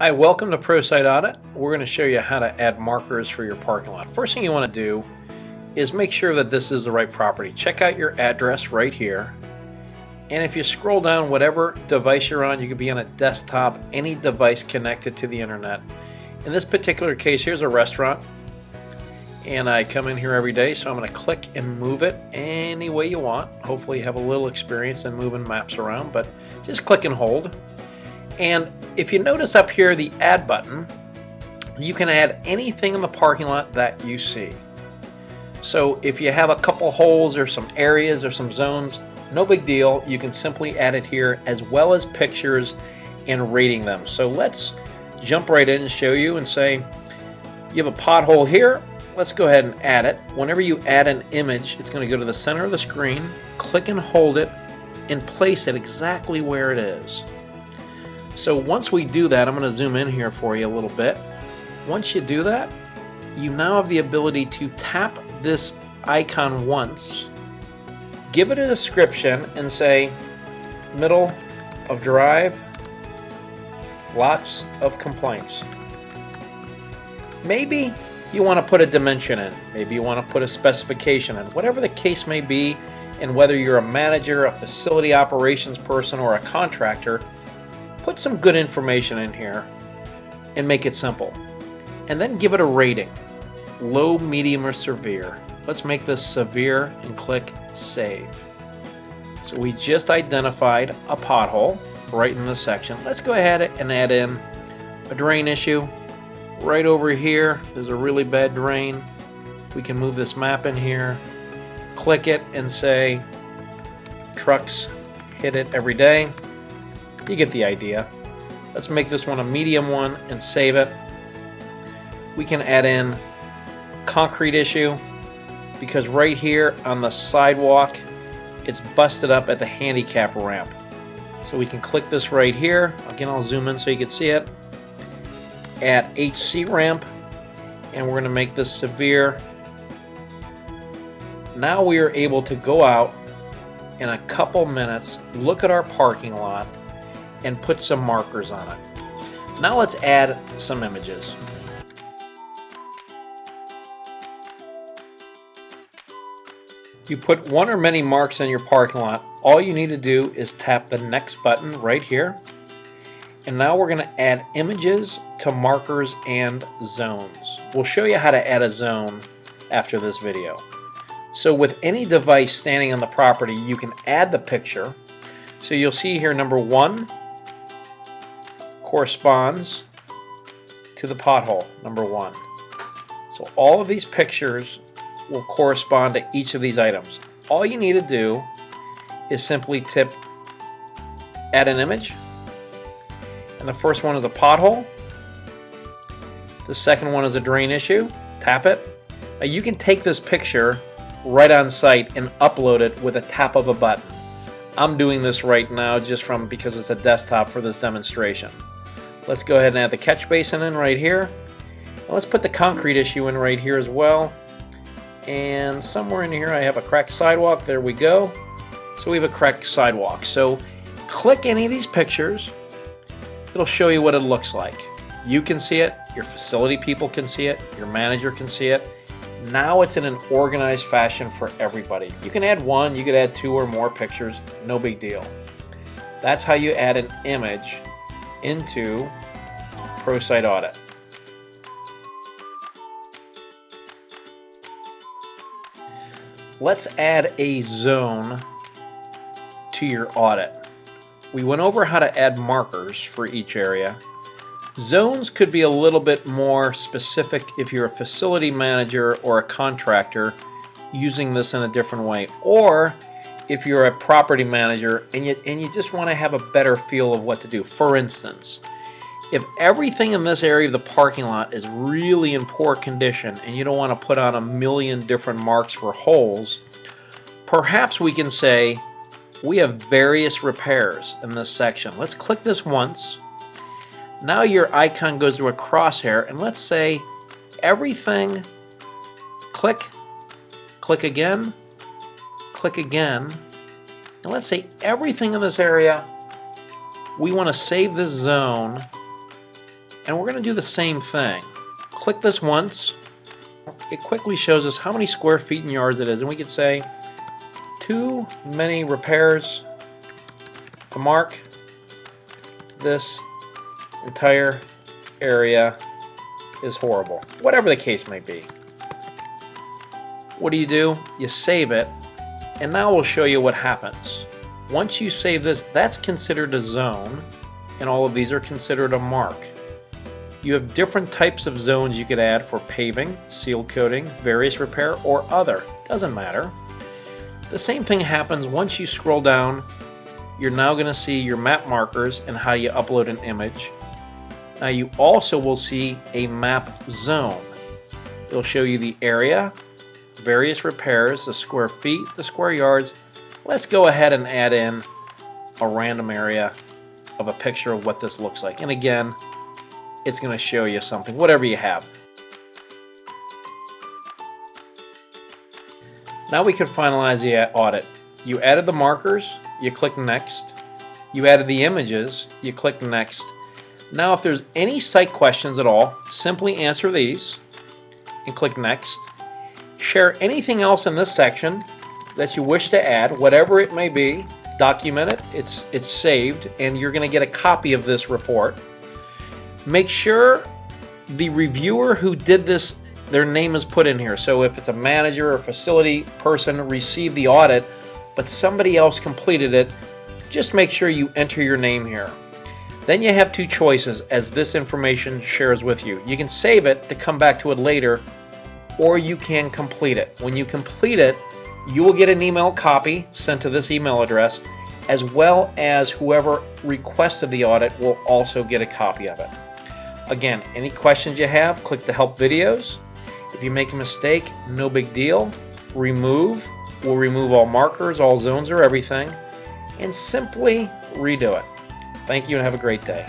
Hi, welcome to ProSiteAudit. We're going to show you how to add markers for your parking lot. First thing you want to do is make sure that this is the right property. Check out your address right here. And if you scroll down, whatever device you're on, you could be on a desktop, any device connected to the internet. In this particular case, here's a restaurant. And I come in here every day, so I'm going to click and move it any way you want. Hopefully you have a little experience in moving maps around, but just click and hold. And if you notice up here the add button, you can add anything in the parking lot that you see. So if you have a couple holes or some areas or some zones, no big deal. You can simply add it here as well as pictures and rating them. So let's jump right in and show you and say you have a pothole here. Let's go ahead and add it. Whenever you add an image, it's going to go to the center of the screen, click and hold it, and place it exactly where it is. So once we do that, I'm going to zoom in here for you a little bit. Once you do that, you now have the ability to tap this icon once, give it a description, and say, middle of drive, lots of complaints. Maybe you want to put a dimension in. Maybe you want to put a specification in. Whatever the case may be, and whether you're a manager, a facility operations person, or a contractor, put some good information in here and make it simple. And then give it a rating. Low, medium, or severe. Let's make this severe and click Save. So we just identified a pothole right in this section. Let's go ahead and add in a drain issue. Right over here, there's a really bad drain. We can move this map in here, click it, and say trucks hit it every day. You get the idea. Let's make this one a medium one and save it. We can add in concrete issue because right here on the sidewalk it's busted up at the handicap ramp. So we can click this right here. Again, I'll zoom in so you can see it. At HC ramp, and we're going to make this severe. Now we are able to go out in a couple minutes, look at our parking lot, and put some markers on it. Now let's add some images. You put one or many marks in your parking lot. All you need to do is tap the next button right here. And now we're going to add images to markers and zones. We'll show you how to add a zone after this video. So with any device standing on the property, you can add the picture. So you'll see here number 1 corresponds to the pothole, number 1. So all of these pictures will correspond to each of these items. All you need to do is simply tip add an image. And the first one is a pothole. The second one is a drain issue. Tap it. Now you can take this picture right on site and upload it with a tap of a button. I'm doing this right now just because it's a desktop for this demonstration. Let's go ahead and add the catch basin in right here. And let's put the concrete issue in right here as well. And somewhere in here I have a cracked sidewalk. There we go. So we have a cracked sidewalk. So click any of these pictures. It'll show you what it looks like. You can see it, your facility people can see it, your manager can see it. Now it's in an organized fashion for everybody. You can add one, you could add 2 or more pictures, no big deal. That's how you add an image into ProSiteAudit. Let's add a zone to your audit. We went over how to add markers for each area. Zones could be a little bit more specific if you're a facility manager or a contractor using this in a different way, or if you're a property manager and you just want to have a better feel of what to do. For instance, if everything in this area of the parking lot is really in poor condition and you don't want to put on a million different marks for holes, perhaps we can say we have various repairs in this section. Let's click this once. Now your icon goes to a crosshair, and let's say everything, click again, and let's say everything in this area, we want to save this zone And we're going to do the same thing. Click this once. It quickly shows us how many square feet and yards it is, and we could say too many repairs to mark this entire area is horrible. Whatever the case may be. What do? You save it, and now we'll show you what happens. Once you save this, that's considered a zone, and all of these are considered a mark. You have different types of zones you could add for paving, seal coating, various repair, or other. Doesn't matter. The same thing happens once you scroll down. You're now going to see your map markers and how you upload an image. Now you also will see a map zone. It'll show you the area, various repairs, the square feet, the square yards. Let's go ahead and add in a random area of a picture of what this looks like. And again, it's going to show you something, whatever you have. Now we can finalize the audit. You added the markers, you click next. You added the images, you click next. Now if there's any site questions at all, simply answer these and click next. Share anything else in this section that you wish to add, whatever it may be. Document it, it's saved, and you're going to get a copy of this report. Make sure the reviewer who did this, their name is put in here. So if it's a manager or facility person received the audit, but somebody else completed it, just make sure you enter your name here. Then you have two choices as this information shares with you. You can save it to come back to it later, or you can complete it. When you complete it, you will get an email copy sent to this email address, as well as whoever requested the audit will also get a copy of it. Again, any questions you have, click the help videos. If you make a mistake, no big deal. Remove. We'll remove all markers, all zones, or everything, and simply redo it. Thank you and have a great day.